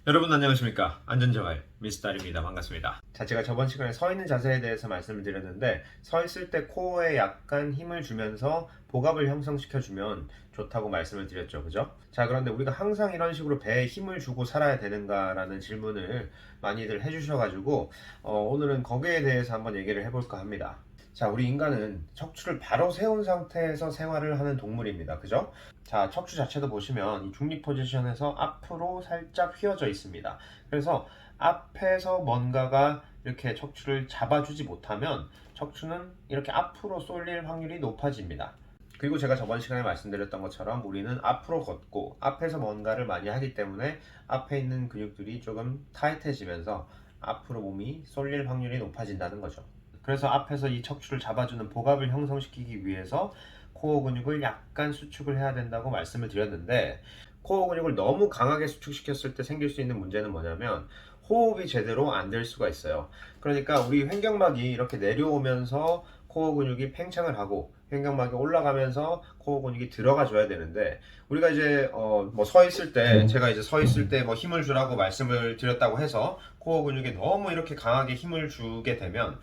여러분 안녕하십니까. 안전자활 미스터입니다. 반갑습니다. 자, 제가 저번 시간에 서 있는 자세에 대해서 말씀을 드렸는데, 서 있을 때 코어에 약간 힘을 주면서 복압을 형성시켜주면 좋다고 말씀을 드렸죠, 그죠? 자, 그런데 우리가 항상 이런 식으로 배에 힘을 주고 살아야 되는가라는 질문을 많이들 해주셔가지고 오늘은 거기에 대해서 한번 얘기를 해볼까 합니다. 자, 우리 인간은 척추를 바로 세운 상태에서 생활을 하는 동물입니다. 그죠? 자, 척추 자체도 보시면 이 중립 포지션에서 앞으로 살짝 휘어져 있습니다. 그래서 앞에서 뭔가가 이렇게 척추를 잡아주지 못하면 척추는 이렇게 앞으로 쏠릴 확률이 높아집니다. 그리고 제가 저번 시간에 말씀드렸던 것처럼 우리는 앞으로 걷고 앞에서 뭔가를 많이 하기 때문에 앞에 있는 근육들이 조금 타이트해지면서 앞으로 몸이 쏠릴 확률이 높아진다는 거죠. 그래서 앞에서 이 척추를 잡아주는 복압을 형성시키기 위해서 코어 근육을 약간 수축을 해야 된다고 말씀을 드렸는데, 코어 근육을 너무 강하게 수축시켰을 때 생길 수 있는 문제는 뭐냐면 호흡이 제대로 안 될 수가 있어요. 그러니까 우리 횡격막이 이렇게 내려오면서 코어 근육이 팽창을 하고 횡격막이 올라가면서 코어 근육이 들어가 줘야 되는데, 우리가 이제 뭐 서 있을 때 제가 이제 서 있을 때 뭐 힘을 주라고 말씀을 드렸다고 해서 코어 근육에 너무 이렇게 강하게 힘을 주게 되면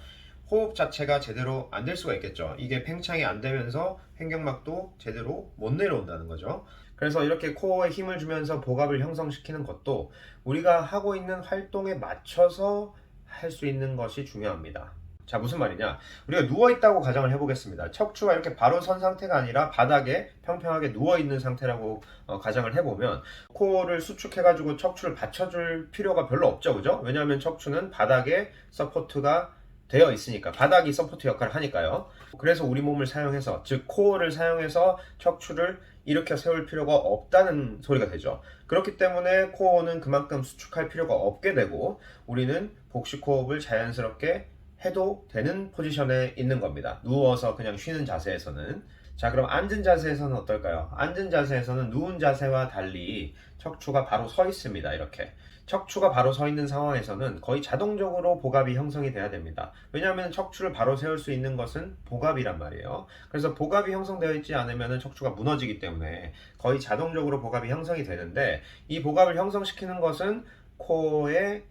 호흡 자체가 제대로 안 될 수가 있겠죠. 이게 팽창이 안 되면서 횡격막도 제대로 못 내려온다는 거죠. 그래서 이렇게 코어에 힘을 주면서 복압을 형성시키는 것도 우리가 하고 있는 활동에 맞춰서 할 수 있는 것이 중요합니다. 자, 무슨 말이냐? 우리가 누워있다고 가정을 해보겠습니다. 척추가 이렇게 바로 선 상태가 아니라 바닥에 평평하게 누워있는 상태라고 가정을 해보면 코어를 수축해가지고 척추를 받쳐줄 필요가 별로 없죠. 그죠? 왜냐하면 척추는 바닥에 서포트가 되어 있으니까, 바닥이 서포트 역할을 하니까요. 그래서 우리 몸을 사용해서, 즉 코어를 사용해서 척추를 일으켜 세울 필요가 없다는 소리가 되죠. 그렇기 때문에 코어는 그만큼 수축할 필요가 없게 되고 우리는 복식 호흡을 자연스럽게 해도 되는 포지션에 있는 겁니다. 누워서 그냥 쉬는 자세에서는. 자, 그럼 앉은 자세에서는 어떨까요? 앉은 자세에서는 누운 자세와 달리 척추가 바로 서 있습니다. 이렇게 척추가 바로 서 있는 상황에서는 거의 자동적으로 복압이 형성이 돼야 됩니다. 왜냐하면 척추를 바로 세울 수 있는 것은 복압이란 말이에요. 그래서 복압이 형성되어 있지 않으면 척추가 무너지기 때문에 거의 자동적으로 복압이 형성이 되는데, 이 복압을 형성시키는 것은 코어의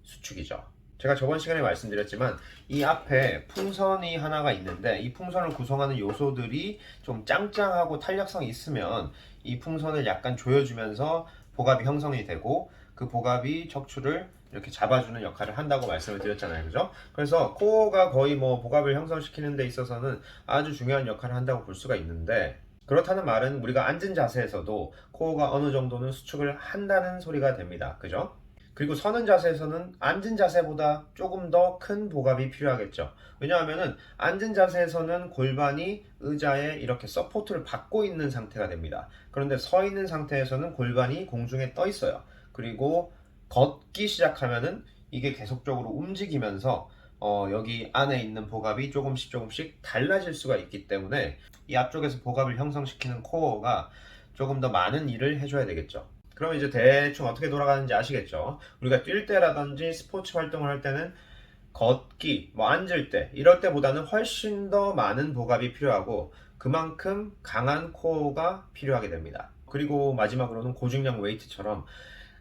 수축이죠. 제가 저번 시간에 말씀드렸지만 이 앞에 풍선이 하나가 있는데, 이 풍선을 구성하는 요소들이 좀 짱짱하고 탄력성이 있으면 이 풍선을 약간 조여주면서 복압이 형성이 되고, 그 복압이 척추를 이렇게 잡아주는 역할을 한다고 말씀을 드렸잖아요. 그죠? 그래서 코어가 거의 뭐 복압을 형성시키는 데 있어서는 아주 중요한 역할을 한다고 볼 수가 있는데, 그렇다는 말은 우리가 앉은 자세에서도 코어가 어느 정도는 수축을 한다는 소리가 됩니다. 그죠? 그리고 서는 자세에서는 앉은 자세보다 조금 더 큰 복압이 필요하겠죠. 왜냐하면 앉은 자세에서는 골반이 의자에 이렇게 서포트를 받고 있는 상태가 됩니다. 그런데 서 있는 상태에서는 골반이 공중에 떠 있어요. 그리고 걷기 시작하면은 이게 계속적으로 움직이면서 여기 안에 있는 복압이 조금씩 달라질 수가 있기 때문에 이 앞쪽에서 복압을 형성시키는 코어가 조금 더 많은 일을 해줘야 되겠죠. 그럼 이제 대충 어떻게 돌아가는지 아시겠죠? 우리가 뛸 때라든지 스포츠 활동을 할 때는 걷기, 뭐 앉을 때, 이럴 때보다는 훨씬 더 많은 복압이 필요하고 그만큼 강한 코어가 필요하게 됩니다. 그리고 마지막으로는 고중량 웨이트처럼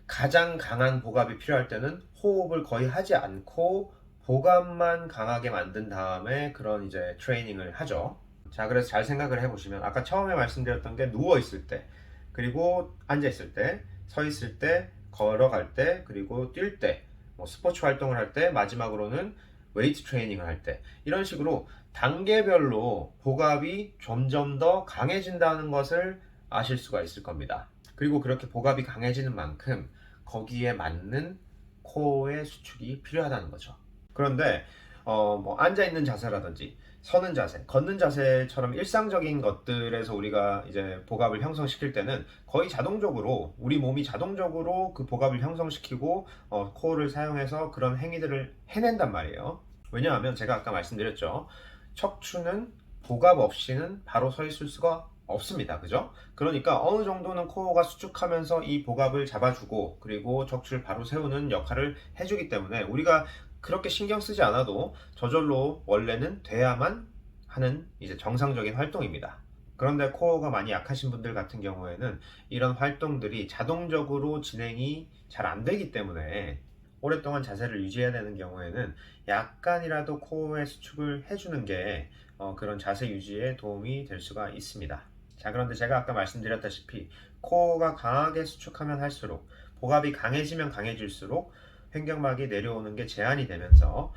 가장 강한 복압이 필요할 때는 호흡을 거의 하지 않고 복압만 강하게 만든 다음에 그런 이제 트레이닝을 하죠. 자, 그래서 잘 생각을 해보시면 아까 처음에 말씀드렸던 게 누워있을 때, 그리고 앉아있을 때, 서 있을 때, 걸어갈 때, 그리고 뛸 때, 뭐 스포츠 활동을 할 때, 마지막으로는 웨이트 트레이닝을 할 때, 이런 식으로 단계별로 복압이 점점 더 강해진다는 것을 아실 수가 있을 겁니다. 그리고 그렇게 복압이 강해지는 만큼 거기에 맞는 코어의 수축이 필요하다는 거죠. 그런데 뭐 앉아있는 자세라든지 서는 자세, 걷는 자세처럼 일상적인 것들에서 우리가 이제 복압을 형성시킬 때는 거의 자동적으로 우리 몸이 자동적으로 그 복압을 형성시키고 코어를 사용해서 그런 행위들을 해낸단 말이에요. 왜냐하면 제가 아까 말씀드렸죠. 척추는 복압 없이는 바로 서 있을 수가 없습니다. 그죠? 그러니까 어느 정도는 코어가 수축하면서 이 복압을 잡아주고 그리고 척추를 바로 세우는 역할을 해주기 때문에 우리가 그렇게 신경 쓰지 않아도 저절로 원래는 돼야만 하는 이제 정상적인 활동입니다. 그런데 코어가 많이 약하신 분들 같은 경우에는 이런 활동들이 자동적으로 진행이 잘 안 되기 때문에 오랫동안 자세를 유지해야 되는 경우에는 약간이라도 코어의 수축을 해주는 게 그런 자세 유지에 도움이 될 수가 있습니다. 자, 그런데 제가 아까 말씀드렸다시피 코어가 강하게 수축하면 할수록, 복압이 강해지면 강해질수록 횡격막이 내려오는 게 제한이 되면서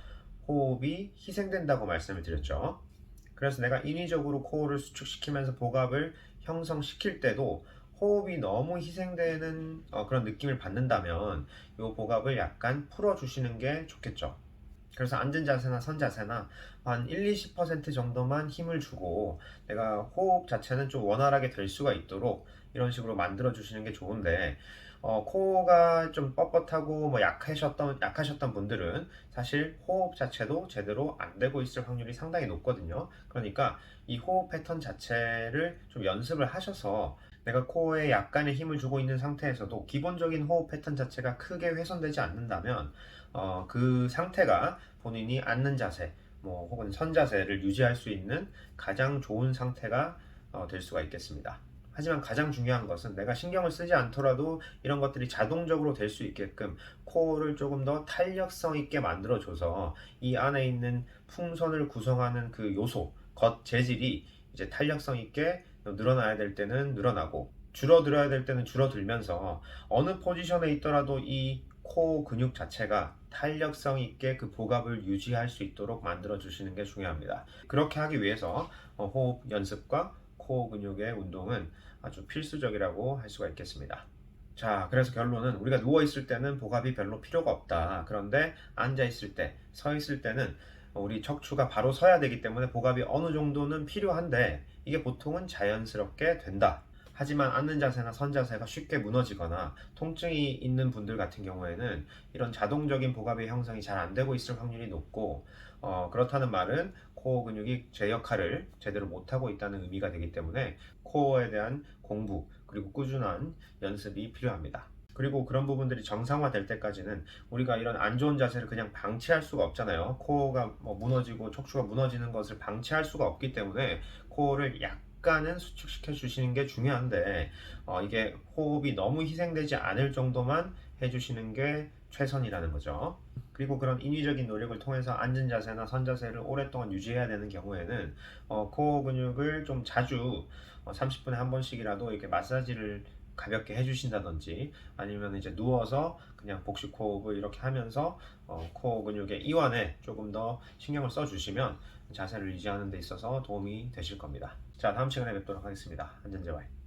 호흡이 희생된다고 말씀을 드렸죠. 그래서 내가 인위적으로 코어를 수축시키면서 복압을 형성시킬 때도 호흡이 너무 희생되는 그런 느낌을 받는다면 이 복압을 약간 풀어주시는 게 좋겠죠. 그래서 앉은 자세나 선 자세나 한 1-20% 정도만 힘을 주고 내가 호흡 자체는 좀 원활하게 될 수가 있도록 이런 식으로 만들어 주시는 게 좋은데, 코어가 좀 뻣뻣하고 뭐 약하셨던 분들은 사실 호흡 자체도 제대로 안 되고 있을 확률이 상당히 높거든요. 그러니까 이 호흡 패턴 자체를 좀 연습을 하셔서 내가 코어에 약간의 힘을 주고 있는 상태에서도 기본적인 호흡 패턴 자체가 크게 훼손되지 않는다면 그 상태가 본인이 앉는 자세, 뭐 혹은 선 자세를 유지할 수 있는 가장 좋은 상태가 될 수가 있겠습니다. 하지만 가장 중요한 것은 내가 신경을 쓰지 않더라도 이런 것들이 자동적으로 될 수 있게끔 코어를 조금 더 탄력성 있게 만들어줘서 이 안에 있는 풍선을 구성하는 그 요소, 겉 재질이 이제 탄력성 있게 늘어나야 될 때는 늘어나고 줄어들어야 될 때는 줄어들면서 어느 포지션에 있더라도 이 코어 근육 자체가 탄력성 있게 그 복압을 유지할 수 있도록 만들어 주시는 게 중요합니다. 그렇게 하기 위해서 호흡 연습과 코어 근육의 운동은 아주 필수적이라고 할 수가 있겠습니다. 자, 그래서 결론은 우리가 누워 있을 때는 복압이 별로 필요가 없다. 그런데 앉아 있을 때, 서 있을 때는 우리 척추가 바로 서야 되기 때문에 복압이 어느 정도는 필요한데 이게 보통은 자연스럽게 된다. 하지만 앉는 자세나 선 자세가 쉽게 무너지거나 통증이 있는 분들 같은 경우에는 이런 자동적인 복압의 형성이 잘 안 되고 있을 확률이 높고, 그렇다는 말은 코어 근육이 제 역할을 제대로 못하고 있다는 의미가 되기 때문에 코어에 대한 공부 그리고 꾸준한 연습이 필요합니다. 그리고 그런 부분들이 정상화될 때까지는 우리가 이런 안 좋은 자세를 그냥 방치할 수가 없잖아요. 코어가 무너지고 척추가 무너지는 것을 방치할 수가 없기 때문에 코어를 약간은 수축시켜 주시는 게 중요한데, 이게 호흡이 너무 희생되지 않을 정도만 해주시는 게 최선이라는 거죠. 그리고 그런 인위적인 노력을 통해서 앉은 자세나 선 자세를 오랫동안 유지해야 되는 경우에는 코어 근육을 좀 자주 30분에 한 번씩이라도 이렇게 마사지를 가볍게 해주신다든지, 아니면 이제 누워서 그냥 복식 호흡을 이렇게 하면서 코어 근육의 이완에 조금 더 신경을 써주시면 자세를 유지하는 데 있어서 도움이 되실 겁니다. 자, 다음 시간에 뵙도록 하겠습니다. 안전재활.